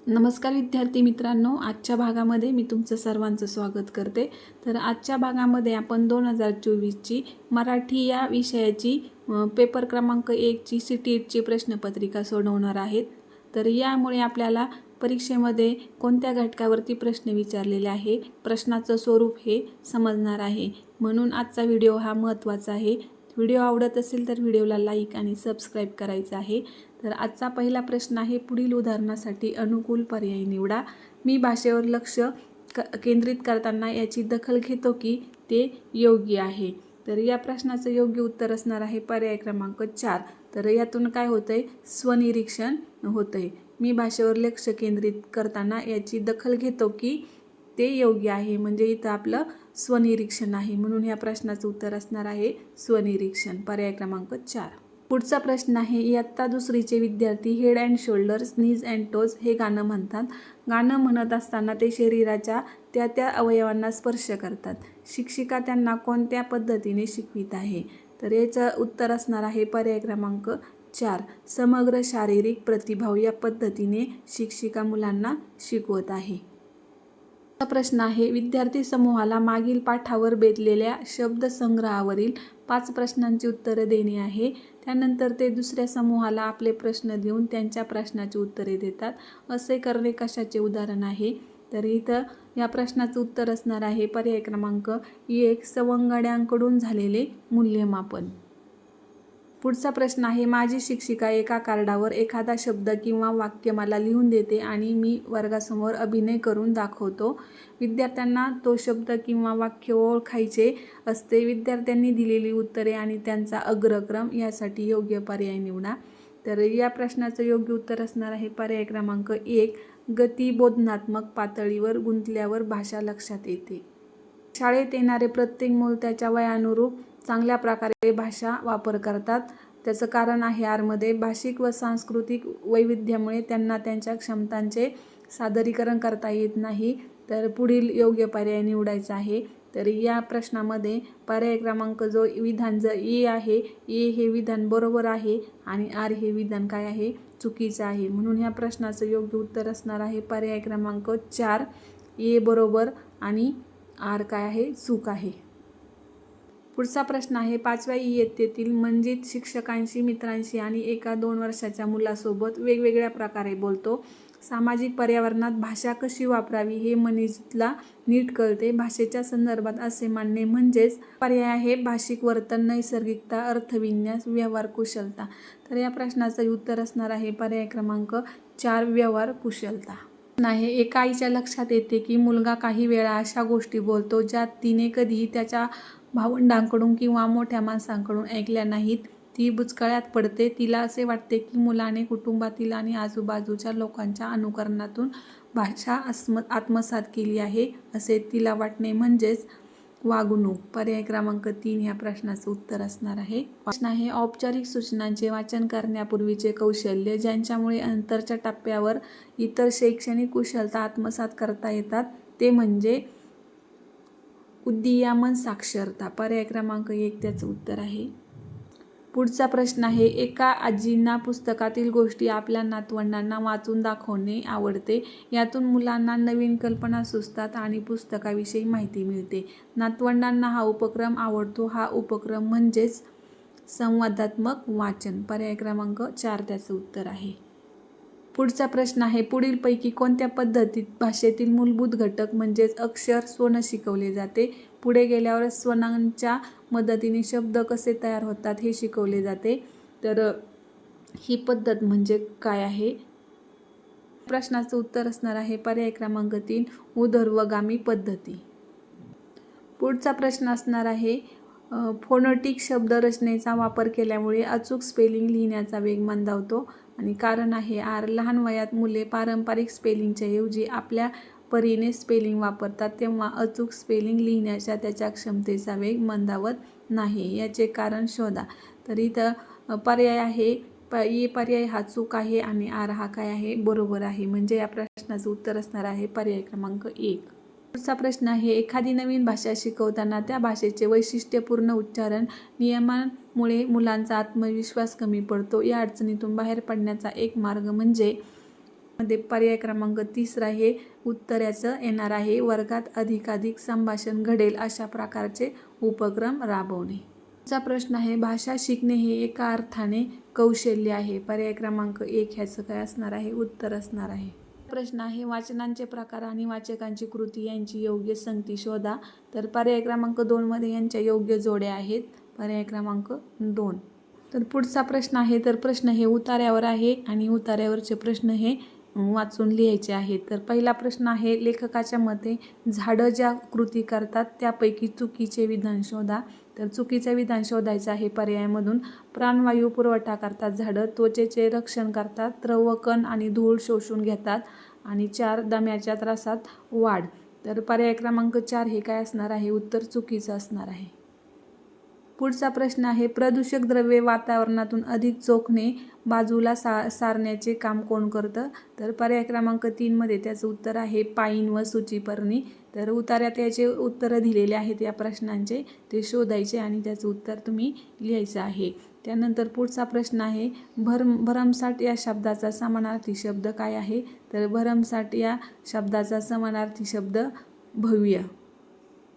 नमस्कार विद्यार्थी मित्रांनो, आजच्या भागामध्ये मी तुमचं सर्वांचं स्वागत करते। तर आजच्या भागामध्ये आपण 2024ची मराठी या विषयाची पेपर क्रमांक 1ची CTETची प्रश्नपत्रिका सोडवणार आहेत। तर यामुळे आपल्याला परीक्षेमध्ये कोणत्या घटकावरती प्रश्न विचारलेले आहे, प्रश्नाचं स्वरूप हे समजणार आहे। म्हणून आजचा व्हिडिओ हा महत्त्वाचा आहे। व्हिडिओ आवडत असेल तर व्हिडिओला लाईक आणि सबस्क्राईब करायचं आहे। तर आजचा पहिला प्रश्न आहे, पुढील उदाहरणासाठी अनुकूल पर्याय निवडा। मी भाषेवर लक्ष केंद्रित करताना याची दखल घेतो की ते योग्य आहे। तर या प्रश्नाचं योग्य उत्तर असणार आहे पर्याय क्रमांक 4। तर यातून काय होतंय, स्वनिरीक्षण होतंय। मी भाषेवर लक्ष केंद्रित करताना याची दखल घेतो की ते योग्य आहे, म्हणजे इथं आपलं स्वनिरीक्षण आहे। म्हणून या प्रश्नाचं उत्तर असणार आहे स्वनिरीक्षण, पर्याय क्रमांक 4। पुढचा प्रश्न आहे, इयत्ता दुसरीचे विद्यार्थी head and shoulders, knees and toes हे गाणं म्हणतात। गाणं म्हणत असताना ते शरीराच्या त्या त्या अवयवांना स्पर्श करतात। शिक्षिका त्यांना कोणत्या पद्धतीने शिकवित आहे? तर याचं उत्तर असणार आहे पर्याय क्रमांक 4, समग्र शारीरिक प्रतिभाव या पद्धतीने शिक्षिका मुलांना शिकवत आहे। प्रश्न आहे, विद्यार्थी समूहाला मागील पाठावर बेतलेल्या शब्दसंग्रहावरील 5 प्रश्नांची उत्तरे देणे आहे। त्यानंतर ते दुसऱ्या समूहाला आपले प्रश्न देऊन त्यांच्या प्रश्नाची उत्तरे देतात। असे करणे कशाचे उदाहरण आहे? तर इथं या प्रश्नाचं उत्तर असणार आहे पर्याय क्रमांक 1, सवंगड्यांकडून झालेले मूल्यमापन। पुढचा प्रश्न आहे, माझी शिक्षिका एका कार्डावर एखादा शब्द किंवा वाक्य मला लिहून देते आणि मी वर्गासमोर अभिनय करून दाखवतो। विद्यार्थ्यांना तो शब्द किंवा वाक्य ओळखायचे असते। विद्यार्थ्यांनी दिलेली उत्तरे आणि त्यांचा अग्रक्रम यासाठी योग्य पर्याय निवडा। तर या प्रश्नाचं योग्य उत्तर असणार आहे पर्याय क्रमांक 1, गतिबोधनात्मक पातळीवर गुंतल्यावर भाषा लक्षात येते। शाळेत येणारे प्रत्येक मूल त्याच्या वयानुरूप चांगल्या प्रकारे भाषा वापर करतात। त्याचं कारण आहे आरमध्ये भाषिक व सांस्कृतिक वैविध्यामुळे त्यांना त्यांच्या क्षमतांचे सादरीकरण करता येत नाही। तर पुढील योग्य पर्याय निवडायचा आहे। तर या प्रश्नामध्ये पर्याय क्रमांक जो विधान जर ए आहे, ए हे विधान बरोबर आहे आणि आर हे विधान काय आहे, चुकीचं आहे। म्हणून या प्रश्नाचं योग्य उत्तर असणार आहे पर्याय क्रमांक 4, ए बरोबर आणि आर काय आहे, चूक आहे। पुढचा प्रश्न आहे, 5व्या इयत्तेतील मंजित शिक्षकांशी, मित्रांशी आणि एका 2 वर्षाच्या मुलासोबत वेगवेगळ्या प्रकारे बोलतो। सामाजिक पर्यावरणात भाषा कशी वापरावी हे मंजितला नीट कळते। भाषेच्या संदर्भात असे मानणे म्हणजेच पर्याय आहे भाषिक वर्तन, नैसर्गिकता, अर्थविन्यास, व्यवहार कुशलता। तर या प्रश्नाचं उत्तर असणार आहे पर्याय क्रमांक 4, व्यवहार कुशलता आहे। एका आईच्या लक्षात येते की मुलगा काही वेळा अशा गोष्टी बोलतो ज्या तिने कधीही त्याच्या भावंडांकडून किंवा मोठ्या माणसांकडून ऐकल्या नाहीत। ती बुचकळ्यात पडते। तिला असे वाटते की मुलाने कुटुंबातील आणि आजूबाजूच्या लोकांच्या अनुकरणातून भाषा आत्मसात केली आहे असे तिला वाटणे म्हणजेच वागणूक। पर्याय क्रमांक 3 ह्या प्रश्नाचं उत्तर असणार आहे। प्रश्न आहे, औपचारिक सूचनांचे वाचन करण्यापूर्वीचे कौशल्य ज्यांच्यामुळे नंतरच्या टप्प्यावर इतर शैक्षणिक कुशलता आत्मसात करता येतात ते म्हणजे उद्दीयमान साक्षरता। पर्याय क्रमांक 1 त्याचं उत्तर आहे। पुढचा प्रश्न आहे, एका आजींना पुस्तकातील गोष्टी आपल्या नातवंडांना वाचून दाखवणे आवडते। यातून मुलांना नवीन कल्पना सुचतात आणि पुस्तकाविषयी माहिती मिळते। नातवंडांना हा उपक्रम आवडतो। हा उपक्रम म्हणजेच संवादात्मक वाचन। पर्याय क्रमांक 4 त्याचं उत्तर आहे। पुढचा प्रश्न आहे, पुढीलपैकी कोणत्या पद्धतीत भाषेतील मूलभूत घटक म्हणजेच अक्षर, स्वन शिकवले जाते? पुढे गेल्यावर स्वनांच्या मदतीने शब्द कसे तयार होतात हे शिकवले जाते। तर ही पद्धत म्हणजे काय आहे? प्रश्नाचं उत्तर असणार आहे पर्याय क्रमांक 3, ऊर्ध्वगामी पद्धती। पुढचा प्रश्न असणार आहे, फोनेटिक शब्दरचनेचा वापर केल्यामुळे अचूक स्पेलिंग लिहिण्याचा वेग मंदावतो आणि कारण आहे आर, लहान वयात मुले पारंपरिक स्पेलिंगच्या ऐवजी आपल्या परीने स्पेलिंग वापरतात तेव्हा अचूक स्पेलिंग लिहिण्याच्या त्याच्या क्षमतेचा वेग मंदावत नाही। याचे कारण शोधा। तर इथं पर्याय आहे ए पर्याय हा चूक आहे आणि आर हा काय आहे, बरोबर आहे। म्हणजे या प्रश्नाचं उत्तर असणार आहे पर्याय क्रमांक 1। पुढचा प्रश्न आहे, एखादी नवीन भाषा शिकवताना त्या भाषेचे वैशिष्ट्यपूर्ण उच्चारण नियमांमुळे मुलांचा आत्मविश्वास कमी पडतो। या अडचणीतून बाहेर पडण्याचा एक मार्ग म्हणजे मध्ये पर्याय क्रमांक 3 हे उत्तराचं येणार आहे, वर्गात अधिकाधिक संभाषण घडेल अशा प्रकारचे उपक्रम राबवणे. चा प्रश्न आहे, भाषा शिकणे हे एका अर्थाने कौशल्य आहे. पर्याय क्रमांक 1 ह्याचं काय असणार आहे, उत्तर असणार आहे. प्रश्न आहे, वाचनांचे प्रकार आणि वाचकांची कृती यांची योग्य संगती शोधा. तर पर्याय क्रमांक 2 मध्ये यांच्या योग्य जोड्या आहेत. पर्याय क्रमांक 2. तर पुढचा प्रश्न आहे, तर प्रश्न हे उतार्यावर आहे आणि उतार्यावरचे प्रश्न हे वाचून लिहायचे आहेत. तर पहिला प्रश्न आहे, लेखकाच्या मते झाडं ज्या कृती करतात त्यापैकी चुकीचे विधान शोधा. तर चुकीचे विधान शोधायचं आहे पर्यायामधून. प्राणवायू पुरवठा करतात झाडं, त्वचेचे रक्षण करतात, द्रव कण आणि धूळ शोषून घेतात, आणि 4 दम्याच्या त्रासात वाढ. तर पर्याय क्रमांक 4 हे काय असणार आहे, उत्तर चुकीचं असणार आहे. पुढचा प्रश्न आहे, प्रदूषक द्रव्ये वातावरणातून अधिक चोखणे बाजूला सारण्याचे काम कोण करतं. तर पर्याय क्रमांक 3 मध्ये त्याचं उत्तर आहे पाईन व सूचीपर्णी. तर उतार्यात याचे उत्तरं दिलेले आहेत या प्रश्नांचे, ते शोधायचे आणि त्याचं उत्तर तुम्ही लिहायचं आहे. त्यानंतर पुढचा प्रश्न आहे, भरमसाठ या शब्दाचा समानार्थी शब्द काय आहे. तर भरमसाठ या शब्दाचा समानार्थी शब्द भव्य.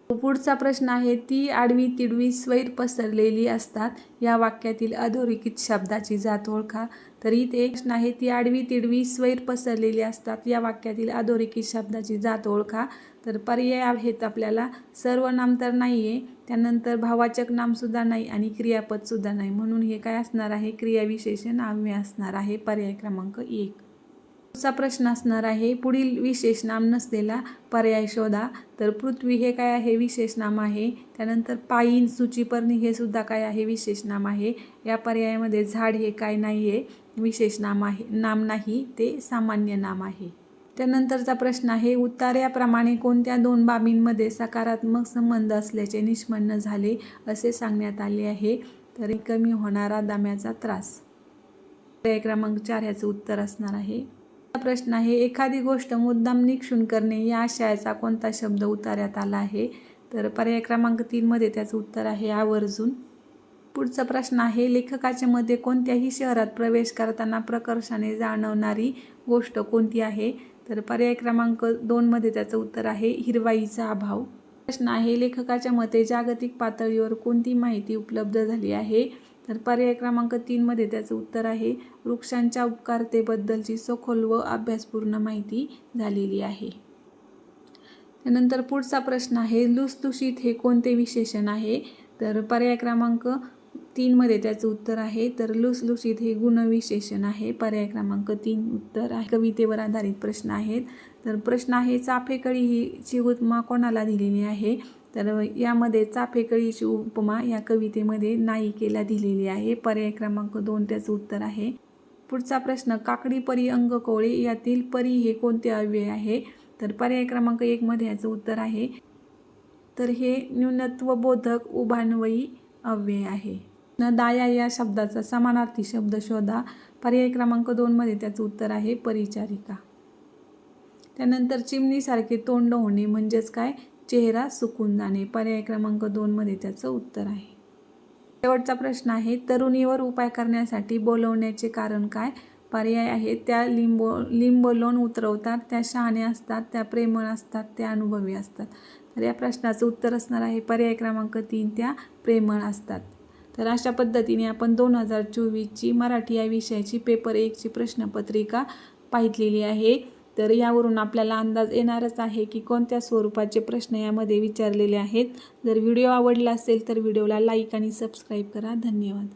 पुढचा प्रश्न आहे, ती आडवी तिडवी स्वैर पसरलेली असतात या वाक्यातील अधोरेखित शब्दाची जात ओळखा. तर इथे प्रश्न आहे, ती आडवी तिडवी स्वैर पसरलेली असतात या वाक्यातील अधोरेखित शब्दाची जात ओळखा. तर पर्याय आहेत आपल्याला, सर्वनाम तर नाही आहे, त्यानंतर भाववाचक नामसुद्धा नाही आणि क्रियापदसुद्धा नाही, म्हणून हे काय असणार आहे, क्रियाविशेषण अव्यय असणार आहे. पर्याय क्रमांक 1. पुढचा प्रश्न असणार आहे, पुढील विशेषनाम नसलेला पर्याय शोधा. तर पृथ्वी हे काय आहे, विशेषनाम आहे. त्यानंतर पाईन सूचीपर्णी हे सुद्धा काय आहे, विशेषनाम आहे. या पर्यायामध्ये झाड हे काय नाही आहे, विशेषनाम आहे, नाम नाही, ते सामान्य नाम आहे. त्यानंतरचा प्रश्न आहे, उतार्याप्रमाणे कोणत्या 2 बाबींमध्ये सकारात्मक संबंध असल्याचे निष्पन्न झाले असे सांगण्यात आले आहे. तर कमी होणारा दम्याचा त्रास. पर्याय क्रमांक 4 ह्याचं उत्तर असणार आहे. प्रश्न आहे, एखादी गोष्ट मुद्दाम निक्षून करणे या आशयाचा कोणता शब्द उतार्यात आला आहे. तर पर्याय क्रमांक 3 मध्ये त्याचं उत्तर आहे आवर्जून. पुढचा प्रश्न आहे, लेखकाच्या मते कोणत्याही शहरात प्रवेश करताना प्रकर्षाने जाणवणारी गोष्ट कोणती आहे. तर पर्याय क्रमांक 2 मध्ये त्याचं उत्तर आहे हिरवाईचा अभाव. प्रश्न आहे, लेखकाच्या मते जागतिक पातळीवर कोणती माहिती उपलब्ध झाली आहे. तर पर्याय क्रमांक 3 मध्ये त्याचं उत्तर आहे वृक्षांच्या उपकारितेबद्दलची सखोल व अभ्यासपूर्ण माहिती झालेली आहे. त्यानंतर पुढचा प्रश्न आहे, लुसलुशीत हे कोणते विशेषण आहे. तर पर्याय क्रमांक 3 मध्ये त्याचं उत्तर आहे, तर लुसलुशीत हे गुणविशेषण आहे. पर्याय क्रमांक 3 उत्तर आहे. कवितेवर आधारित प्रश्न आहेत. तर प्रश्न आहे, चाफेकळी ही उपमा कोणाला दिलेली आहे. तर यामध्ये चाफेकळीची उपमा या कवितेमध्ये नायिकेला दिलेली आहे. पर्याय क्रमांक 2 त्याचं उत्तर आहे. पुढचा प्रश्न, काकडी परी अंगकोळी यातील परी हे कोणते अव्यय आहे. तर पर्याय क्रमांक 1 मध्ये याचं उत्तर आहे, तर हे न्यूनत्वबोधक उभान्वयी अव्यय आहे. दाया या शब्दाचा समानार्थी शब्द शोधा. पर्याय क्रमांक 2 मध्ये त्याचं उत्तर आहे परिचारिका. त्यानंतर चिमणीसारखे तोंड होणे म्हणजेच काय, चेहरा सुकून जाणे. पर्याय क्रमांक 2 मध्ये त्याचं उत्तर आहे. शेवटचा प्रश्न आहे, तरुणीवर उपाय करण्यासाठी बोलवण्याचे कारण काय. पर्याय आहे, त्या लिंबोलोन उतरवतात, त्या शहाण्या असतात, त्या प्रेमळ असतात, त्या अनुभवी असतात. तर या प्रश्नाचं उत्तर असणार आहे पर्याय क्रमांक 3, त्या प्रेमळ असतात. तर अशा पद्धतीने आपण 2024ची मराठी या विषयाची पेपर 1ची प्रश्नपत्रिका पाहिलेली आहे. तर यावरून आपल्याला अंदाज येणारच आहे की कोणत्या स्वरूपाचे प्रश्न यामध्ये विचारलेले आहेत. जर व्हिडिओ आवडला असेल तर व्हिडिओला लाईक आणि सबस्क्राईब करा. धन्यवाद.